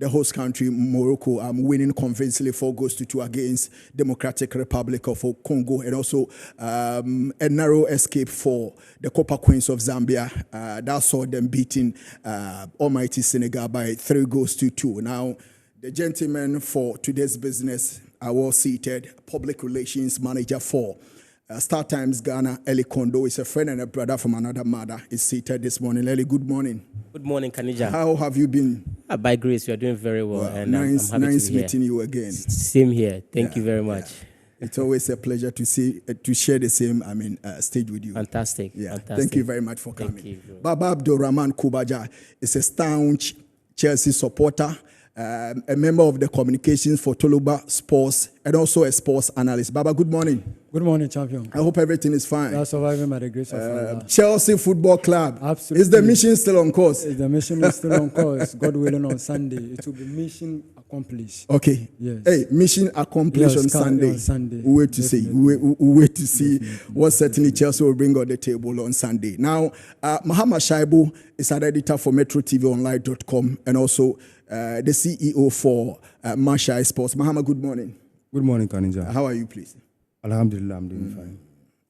the host country, Morocco, winning convincingly 4-2 against Democratic Republic of Congo, and also a narrow escape for the Copper Queens of Zambia. That saw them beating almighty Senegal by 3-2. Now, the gentleman for today's business, well seated, public relations manager for Star Times Ghana, Eli Kondo, is a friend and a brother from another mother, is seated this morning. Eli, good morning. Good morning, Kanija. How have you been? By grace, you are doing very well. And nice, I'm happy nice to be meeting here. you again. Same here. Thank you very much. Yeah. It's always a pleasure to see to share the same stage with you. Fantastic. Yeah. Fantastic. Thank you very much for coming. Thank you. Baba Abdulrahman Kubaja is a staunch Chelsea supporter, a member of the communications for Toluba Sports, and also a sports analyst. Baba, good morning. Good morning, champion. I hope everything is fine. We are surviving by the grace of Allah. Chelsea Football Club. Absolutely. Is the mission still on course? The mission is still on course. God willing, on Sunday, it will be mission accomplished. Okay. Yes. Hey, mission accomplished on Sunday. On Sunday. We wait to see. We wait to see what certainly Chelsea will bring on the table on Sunday. Now, Mahama Shaibu is an editor for MetroTVOnline.com and also the CEO for Mashai Sports. Mahama, good morning. Good morning, Kanija. How are you, please? Alhamdulillah, I'm doing fine.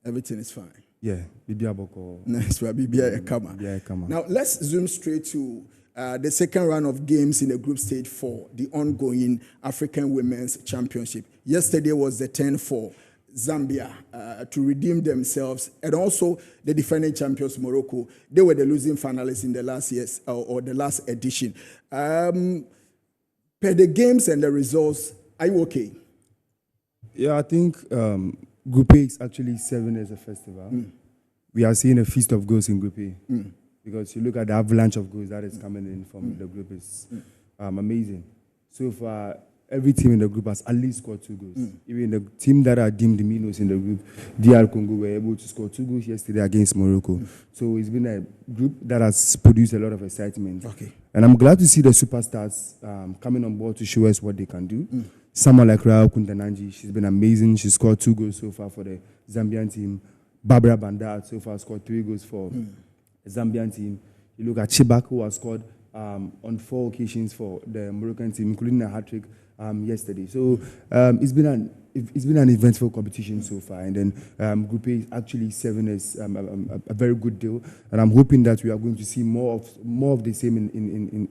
Everything is fine. Yeah, Bibi Aboko. Nice, Bibi Ekama. Now, let's zoom straight to the second round of games in the group stage for the ongoing African Women's Championship. Yesterday was the turn for Zambia to redeem themselves, and also the defending champions, Morocco. They were the losing finalists in the last year's or the last edition. Per the games and the results, are you okay? Yeah, I think Group A is actually 7 as a festival. We are seeing a feast of goals in Group A. Because you look at the avalanche of goals that is coming in from the group is amazing. So far, every team in the group has at least scored 2 goals. Even the team that are deemed the minnows in the group, DR Congo, were able to score 2 goals yesterday against Morocco. So it's been a group that has produced a lot of excitement. Okay. And I'm glad to see the superstars coming on board to show us what they can do. Someone like Rao Kundananji, she's been amazing. She scored 2 goals so far for the Zambian team. Barbara Bandar so far scored 3 goals for the Zambian team. You look at Chibak, who has scored on 4 occasions for the Moroccan team, including a hat-trick yesterday. So it's been an eventful competition so far. And then Group A is actually 7 as a very good deal. And I'm hoping that we are going to see more of the same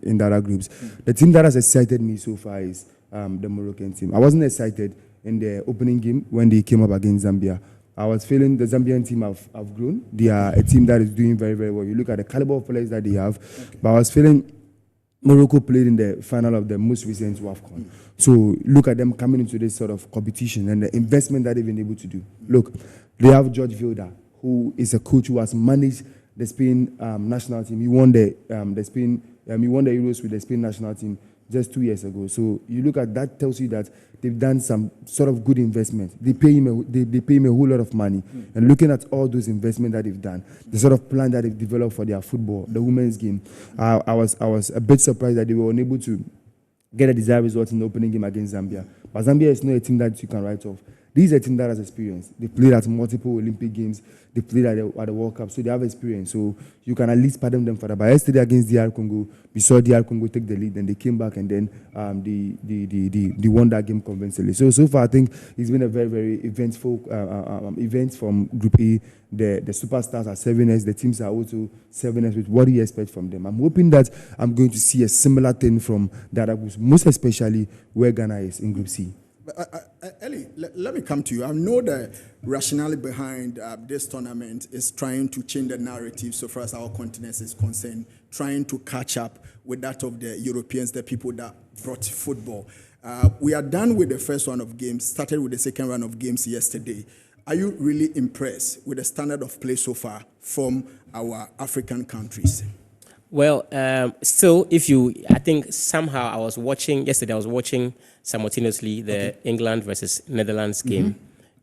in the other groups. The team that has excited me so far is the Moroccan team. I wasn't excited in the opening game when they came up against Zambia. I was feeling the Zambian team have grown. They are a team that is doing very, very well. You look at the caliber of players that they have. But I was feeling Morocco played in the final of the most recent WAFCON. So look at them coming into this sort of competition and the investment that they've been able to do. Look, they have George Vilda, who is a coach who has managed the Spain national team. He won the Euros with the Spain national team just 2 years ago. So you look at that, tells you that they've done some sort of good investment. They pay him a whole lot of money. And looking at all those investments that they've done, the sort of plan that they've developed for their football, the women's game, I was a bit surprised that they were unable to get a desired result in the opening game against Zambia. But Zambia is not a team that you can write off. This is a team that has experience. They played at multiple Olympic Games. They played at the World Cup, so they have experience. So you can at least pardon them for that. But yesterday against DR Congo, we saw DR Congo take the lead, and they came back, and then they won that game convincingly. So far, I think it's been a very, very eventful event from Group A. The superstars are 7S. The teams are also 7S with what do you expect from them. I'm hoping that I'm going to see a similar thing from the other groups, most especially where Ghana is in Group C. Eli, let me come to you. I know the rationale behind this tournament is trying to change the narrative so far as our continent is concerned, trying to catch up with that of the Europeans, the people that brought football. We are done with the first round of games, started with the second round of games yesterday. Are you really impressed with the standard of play so far from our African countries? Well, still, I think somehow I was watching simultaneously the England versus Netherlands game.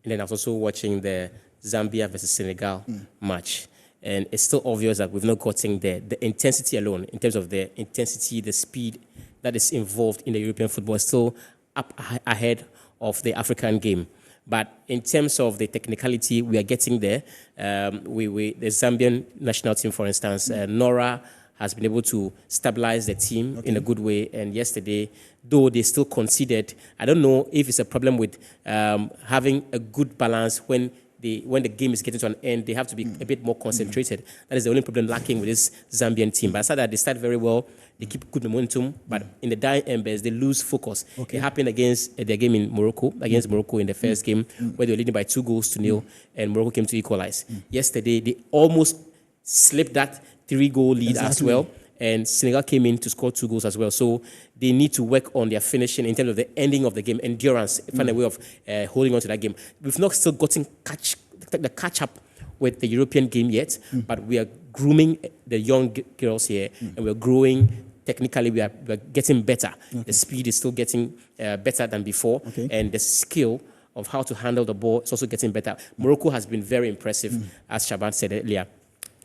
And then I was also watching the Zambia versus Senegal match. And it's still obvious that we've not gotten the intensity alone, in terms of the intensity, the speed that is involved in the European football, is still up ahead of the African game. But in terms of the technicality, we are getting there. The Zambian national team, for instance, Nora has been able to stabilize the team in a good way. And yesterday, though they still conceded, I don't know if it's a problem with having a good balance when the game is getting to an end. They have to be a bit more concentrated. That is the only problem lacking with this Zambian team. But aside that, they start very well. They keep good momentum, but in the dying embers, they lose focus. It happened against their game in Morocco, in the first game, where they were leading by 2-0, and Morocco came to equalize. Yesterday, they almost slipped that 3-goal lead as well, and Senegal came in to score 2 goals as well. So they need to work on their finishing in terms of the ending of the game, endurance, find a way of holding on to that game. We've not still gotten the catch up with the European game yet, but we are grooming the young girls here, and we're growing. Technically, we are getting better. The speed is still getting better than before, and the skill of how to handle the ball is also getting better. Morocco has been very impressive, as Shaban said earlier.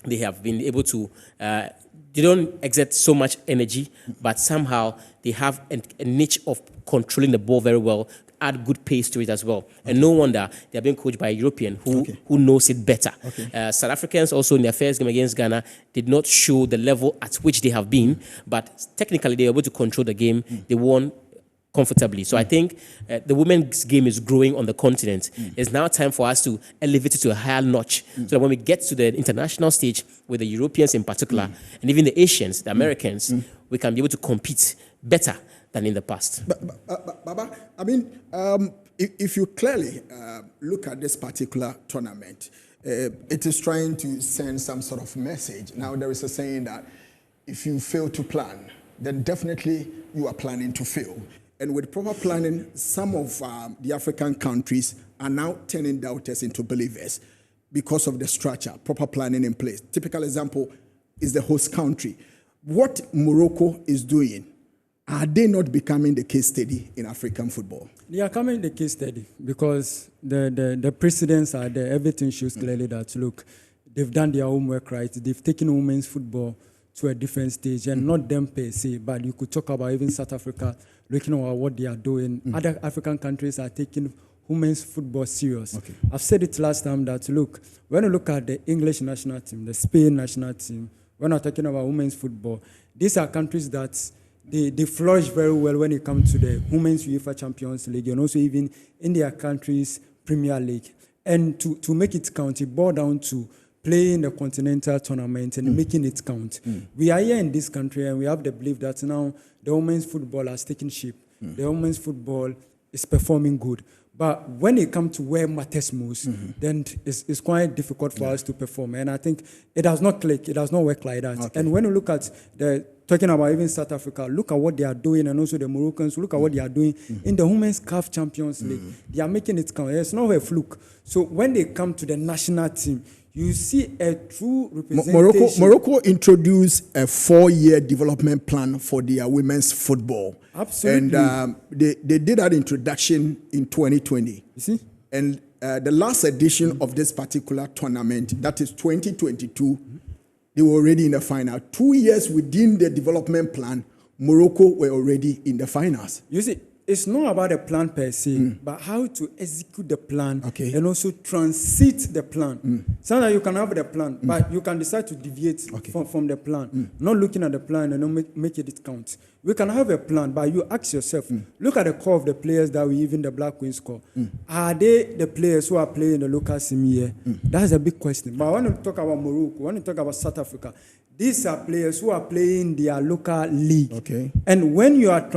They have been able to, they don't exert so much energy, but somehow they have a niche of controlling the ball very well, add good pace to it as well. And no wonder they're being coached by a European who knows it better. South Africans also in their first game against Ghana did not show the level at which they have been, but technically they were able to control the game. They won comfortably. So I think the women's game is growing on the continent. It's now time for us to elevate it to a higher notch, so that when we get to the international stage with the Europeans in particular, and even the Asians, the Americans, we can be able to compete better than in the past. Baba, I mean, if you clearly look at this particular tournament, it is trying to send some sort of message. Now, there is a saying that if you fail to plan, then definitely you are planning to fail. And with proper planning, some of the African countries are now turning doubters into believers because of the structure, proper planning in place. Typical example is the host country. What Morocco is doing, are they not becoming the case study in African football? They are coming the case study because the precedents are there. Everything shows clearly that, look, they've done their homework right. They've taken women's football to a different stage, and not them per se, but you could talk about even South Africa, looking at what they are doing. Other African countries are taking women's football serious. I've said it last time that, look, when you look at the English national team, the Spain national team, we're not talking about women's football. These are countries that they flourish very well when it comes to the Women's UEFA Champions League and also even in their country's Premier League. And to make it count, it boiled down to playing the continental tournament and making it count. We are here in this country and we have the belief that now the women's football has taken shape. The women's football is performing good. But when it comes to where matters most, then it's quite difficult for us to perform. And I think it does not click. It does not work like that. And when you look at talking about even South Africa, look at what they are doing, and also the Moroccans, look at what they are doing in the Women's CAF Champions League. They are making it count. It's not a fluke. So when they come to the national team, you see a true representation. Morocco introduced a 4-year development plan for their women's football. Absolutely. And they did that introduction in 2020. You see? And the last edition of this particular tournament, that is 2022, they were already in the final. 2 years within the development plan, Morocco were already in the finals. You see, it's not about the plan per se, but how to execute the plan and also transit the plan. Sometimes you can have the plan, but you can decide to deviate from the plan. Not looking at the plan and not make it count. We can have a plan, but you ask yourself, look at the core of the players that we even the Black Queens score. Are they the players who are playing the local sim here? That's a big question. But when we talk about Morocco, when we talk about South Africa, these are players who are playing their local league. And when you are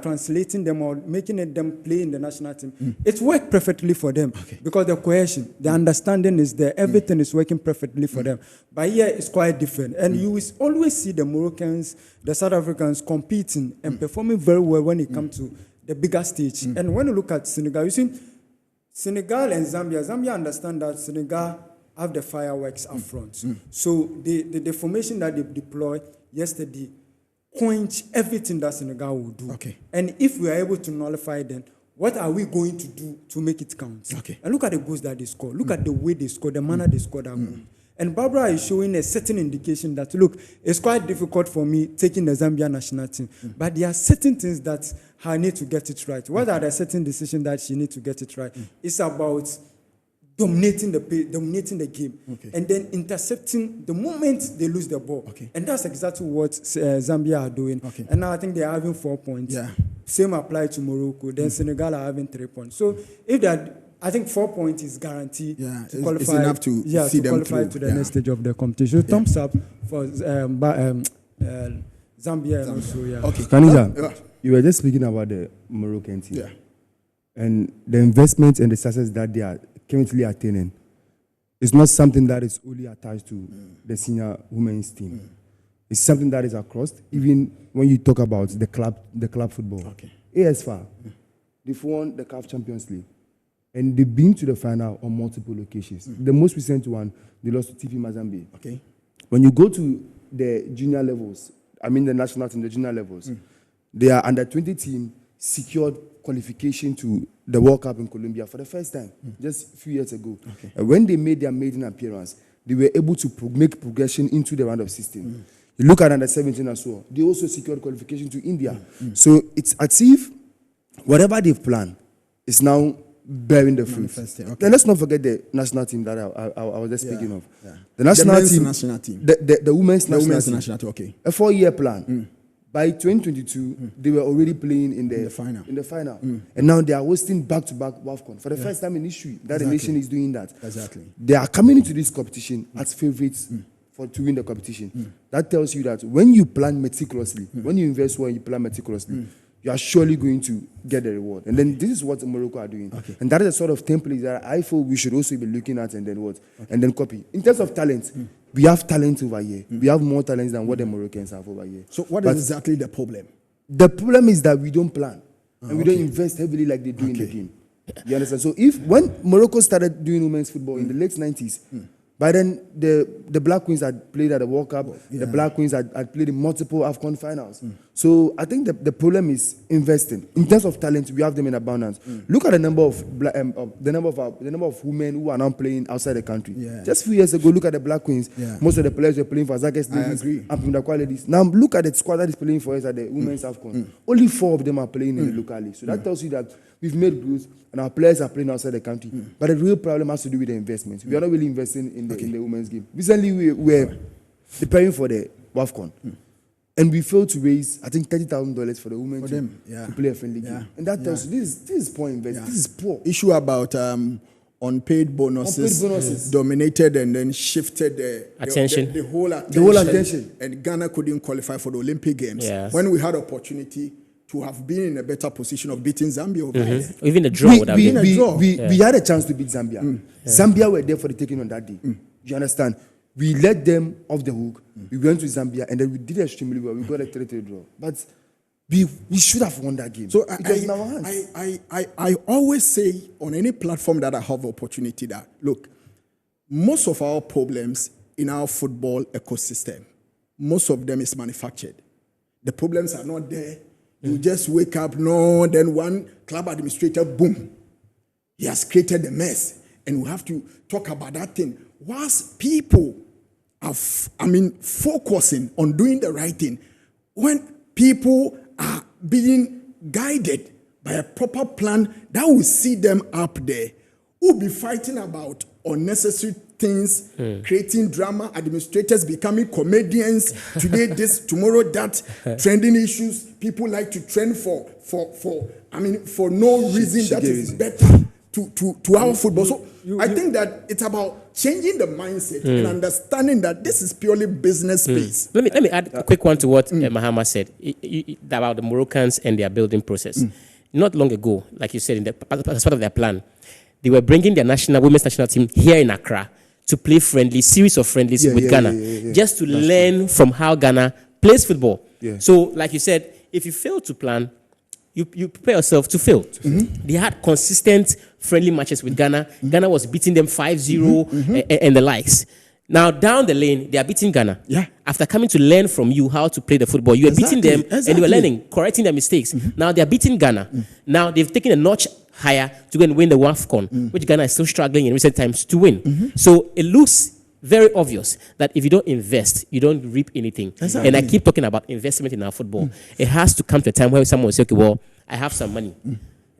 translating them or making them play in the national team, it worked perfectly for them because the cohesion, the understanding is there. Everything is working perfectly for them. But here it's quite different. And you will always see the Moroccans, the South Africans competing and performing very well when it comes to the bigger stage. And when you look at Senegal, you see Senegal and Zambia understand that Senegal have the fireworks up front. So the formation that they deployed yesterday quench everything that Senegal will do. And if we are able to nullify them, what are we going to do to make it count? And look at the goals that they score. Look at the way they score, the manner they score that goal. And Barbara is showing a certain indication that, look, it's quite difficult for me taking the Zambia national team. But there are certain things that I need to get it right. What are the certain decisions that she needs to get it right? It's about dominating the game, Okay. and then intercepting the moment they lose the ball. Okay. And that's exactly what Zambia are doing. Okay. And now I think they are having 4 points. Yeah. Same apply to Morocco. Then Senegal are having 3 points. So if that, I think 4 points is guaranteed Yeah, to it's qualify. enough to see to them qualify through. to the Yeah. next stage of the competition. So thumbs up for Zambia and also Okay. Kanija, you were just speaking about the Moroccan team. Yeah. And the investment and the success that they are currently attaining is not something that is only attached to the senior women's team. It's something that is across, even when you talk about the club football. Okay. ASFA, they've won the CAF Champions League. And they've been to the final on multiple occasions. The most recent one, they lost to TP Mazembe. Okay. When you go to the junior levels, I mean the national team, the junior levels, their under-20 team secured qualification to the World Cup in Colombia for the first time, just a few years ago. Okay. And when they made their maiden appearance, they were able to make progression into the round of 16. You look at under-17 as well, they also secured qualification to India. So it's as if whatever they've planned is now bearing the fruit. Manifesting, okay. Then let's not forget the national team that I was just speaking of. Yeah. The national men's team, national team. the women's The national women's team, national team. Okay. a 4-year plan. By 2022, they were already playing in the final. And now they are hosting back-to-back WAFCON for the first time in history that the nation is doing that. Exactly. They are coming into this competition as favorites to win the competition. That tells you that when you plan meticulously, when you invest well and you plan meticulously, you are surely going to get the reward. And then this is what Morocco are doing. Okay. And that is the sort of template that I feel we should also be looking at and then what? And then copy. In terms of talent, we have talent over here. We have more talents than what the Moroccans have over here. So what But is exactly the problem? the problem is that we don't plan. And we don't invest heavily like they do in the Okay. game. You understand? So when Morocco started doing women's football in the late 90s, by then the Black Queens had played at the World Cup. The Black Queens had played in multiple AFCON finals. So I think the problem is investing. In terms of talent, we have them in abundance. Look at the number of the number of women who are now playing outside the country. Yeah. Just a few years ago, look at the Black Queens. Yeah. Most of the players were playing for Zakes Davis agree. and Pimda Ladies. Now look at the squad that is playing for us at the women's AFCON. Only 4 of them are playing in the local league. So that tells you that we've made growth and our players are playing outside the country. But the real problem has to do with the investments. We are not really investing in the women's game. Recently, we were preparing for the WAFCON. And we failed to raise, I think, $30,000 for the women to play a friendly game. And that tells you this is poor investment. This is poor. Issue about unpaid bonuses, Unpaid bonuses. dominated and then shifted Attention. the whole attention. The whole attention. And Ghana couldn't qualify for the Olympic Games. Yes. When we had opportunity to have been in a better position of beating Zambia over there. Even the draw would have been. We had a chance to beat Zambia. Zambia were there for the taking on that day. You understand? We let them off the hook. We went to Zambia and then we did extremely well. We got a 3-3 draw. But we should have won that game. So it was in our hands. I always say on any platform that I have opportunity that, look, most of our problems in our football ecosystem, most of them is manufactured. The problems are not there. You just wake up, then one club administrator, boom, he has created a mess. And we have to talk about that thing. Whilst people are, focusing on doing the right thing, when people are being guided by a proper plan that will see them up there, who'll be fighting about unnecessary things, creating drama, administrators becoming comedians, today this, tomorrow that, trending issues, people like to trend for no reason that is better to our football. So I think that it's about changing the mindset and understanding that this is purely business space. Let me add a quick one to what Mahama said about the Moroccans and their building process. Not long ago, like you said, as part of their plan, they were bringing their women's national team here in Accra to play series of friendlies with Ghana, just to learn from how Ghana plays football. Yeah. So, like you said, if you fail to plan, you prepare yourself to fail. They had consistent friendly matches with Ghana. Ghana was beating them 5-0 and the likes. Now, down the lane, they are beating Ghana. Yeah. After coming to learn from you how to play the football, you are beating them and you are learning, correcting their mistakes. Now, they are beating Ghana. Now, they've taken a notch higher to go and win the WAFCON, which Ghana is still struggling in recent times to win. So, it looks very obvious that if you don't invest, you don't reap anything. And I keep talking about investment in our football. It has to come to a time where someone will say, okay, well, I have some money.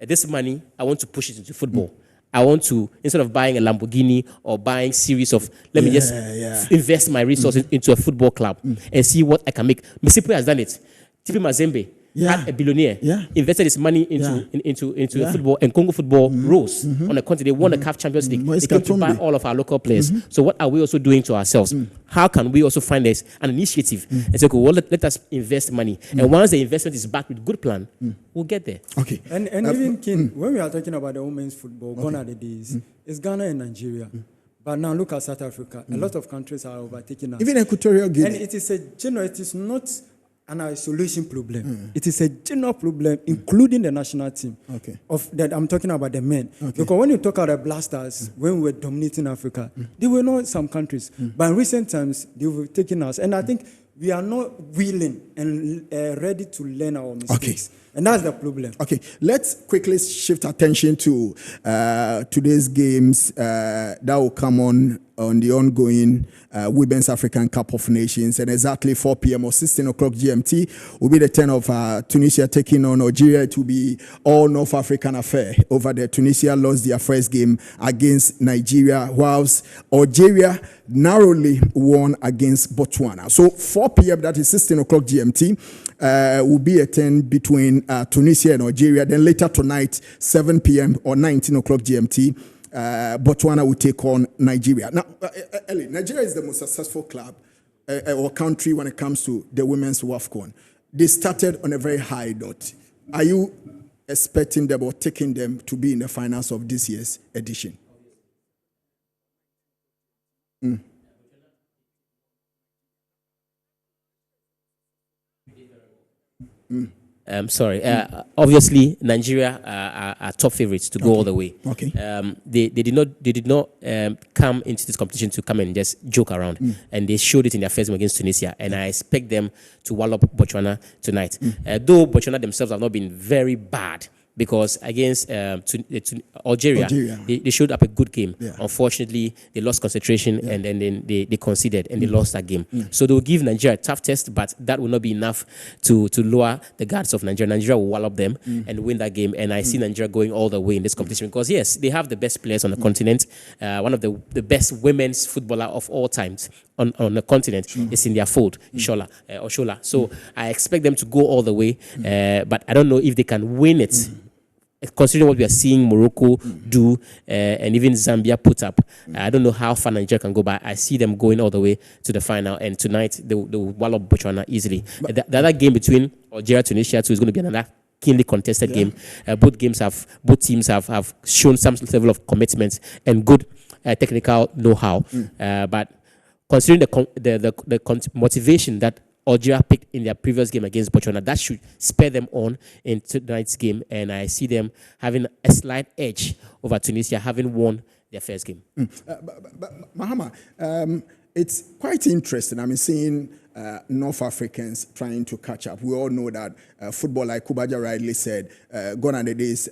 This money, I want to push it into football. I want to, instead of buying a Lamborghini or buying series of, let me just invest my resources into a football club and see what I can make. Mississippi has done it. TP Mazembe had a billionaire, invested his money into football, and Congo football rose on the continent. They won the CAF Champions League. They came to buy all of our local players. So what are we also doing to ourselves? How can we also find this an initiative and say, okay, well, let us invest money. And once the investment is backed with good plan, we'll get there. Okay. And even King, when we are talking about the women's football, gone are the days. It's Ghana and Nigeria. But now look at South Africa. A lot of countries are overtaking us. Even Equatorial Guinea. And it is a general, it is not an isolation problem. It is a general problem, including the national team. Okay. Of that, I'm talking about the men. Okay. Because when you talk about the Blasters, when we were dominating Africa, they were not some countries. But in recent times, they were taking us. And I think we are not willing and ready to learn our mistakes. And that's the problem. Okay, let's quickly shift attention to today's games that will come on the ongoing Women's African Cup of Nations. And exactly 4 p.m. or 16 o'clock GMT will be the turn of Tunisia taking on Algeria. It will be all North African affair over there. Tunisia lost their first game against Nigeria, whilst Algeria narrowly won against Botswana. So 4 p.m., that is 16 o'clock GMT, will be a turn between Tunisia and Algeria. Then later tonight, 7 p.m. or 19 o'clock GMT, Botswana will take on Nigeria. Now, Ellie, Nigeria is the most successful club or country when it comes to the women's WAFCON. They started on a very high note. Are you expecting them or taking them to be in the finals of this year's edition? Obviously, Nigeria are top favorites to go all the way. Okay. They did not come into this competition to come and just joke around, and they showed it in their first game against Tunisia. And I expect them to wallop Botswana tonight. Though Botswana themselves have not been very bad, because against Algeria. They showed up a good game. Yeah. Unfortunately, they lost concentration and then they conceded and they lost that game. So they will give Nigeria a tough test, but that will not be enough to lower the guards of Nigeria. Nigeria will wallop them and win that game. And I see Nigeria going all the way in this competition because, yes, they have the best players on the continent. One of the best women's footballer of all times on the continent is in their fold, Oshola. So I expect them to go all the way, but I don't know if they can win it. Considering what we are seeing Morocco do and even Zambia put up, I don't know how far Nigeria can go, but I see them going all the way to the final. And tonight, they will wallop Botswana easily. The other game between Algeria and Tunisia too is going to be another keenly contested game. Both teams have shown some level of commitment and good technical know-how. But considering the motivation that Algeria picked in their previous game against Botswana, that should spur them on in tonight's game, and I see them having a slight edge over Tunisia, having won their first game. But Mahama, it's quite interesting. I mean, seeing North Africans trying to catch up. We all know that football, like Kubaja rightly said, gone are the days.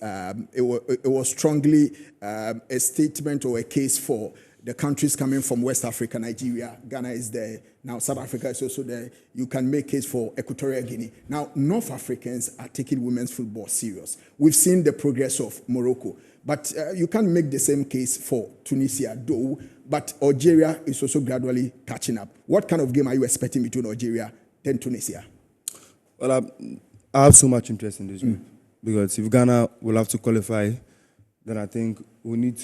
It was strongly a statement or a case for the countries coming from West Africa. Nigeria, Ghana is there. Now South Africa is also there. You can make case for Equatorial Guinea. Now North Africans are taking women's football serious. We've seen the progress of Morocco, but you can't make the same case for Tunisia though, but Algeria is also gradually catching up. What kind of game are you expecting between Algeria and Tunisia? Well, I have so much interest in this group because if Ghana will have to qualify, then I think we need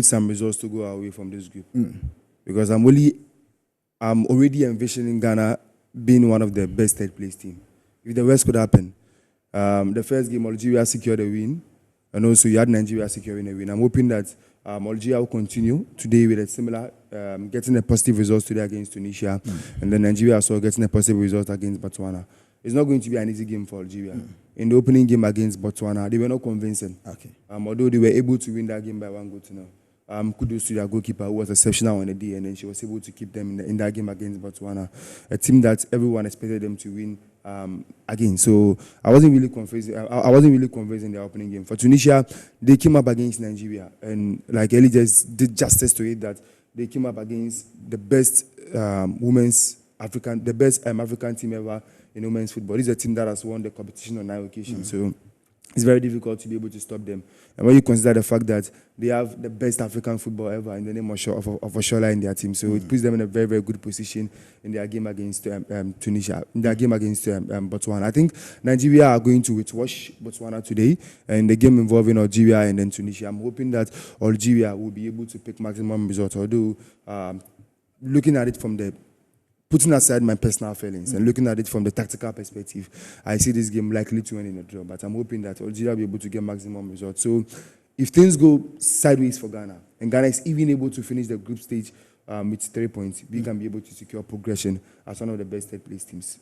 some results to go away from this group. Because I'm already envisioning Ghana being one of the best third-place teams. If the worst could happen, the first game, Algeria secured a win, and also you had Nigeria securing a win. I'm hoping that Algeria will continue today with a similar, getting a positive result today against Tunisia, and then Nigeria also getting a positive result against Botswana. It's not going to be an easy game for Algeria. In the opening game against Botswana, they were not convincing. Okay. Although they were able to win that game by 1-0. Kudos to their goalkeeper, who was exceptional on the day, and then she was able to keep them in that game against Botswana, a team that everyone expected them to win again. So I wasn't really convinced in their opening game. For Tunisia, they came up against Nigeria, and like Ellie just did justice to it, that they came up against the best African team ever in women's football. This is a team that has won the competition on 9 occasions. So it's very difficult to be able to stop them. And when you consider the fact that they have the best African football ever in the name of Oshola in their team, so it puts them in a very, very good position in their game against Tunisia, in their game against Botswana. I think Nigeria are going to whitewash Botswana today in the game involving Algeria and then Tunisia. I'm hoping that Algeria will be able to pick maximum results, although looking at it from the putting aside my personal feelings and looking at it from the tactical perspective, I see this game likely to end in a draw. But I'm hoping that Algeria will be able to get maximum results. So if things go sideways for Ghana, and Ghana is even able to finish the group stage with 3 points, we can be able to secure progression as one of the best third-place teams.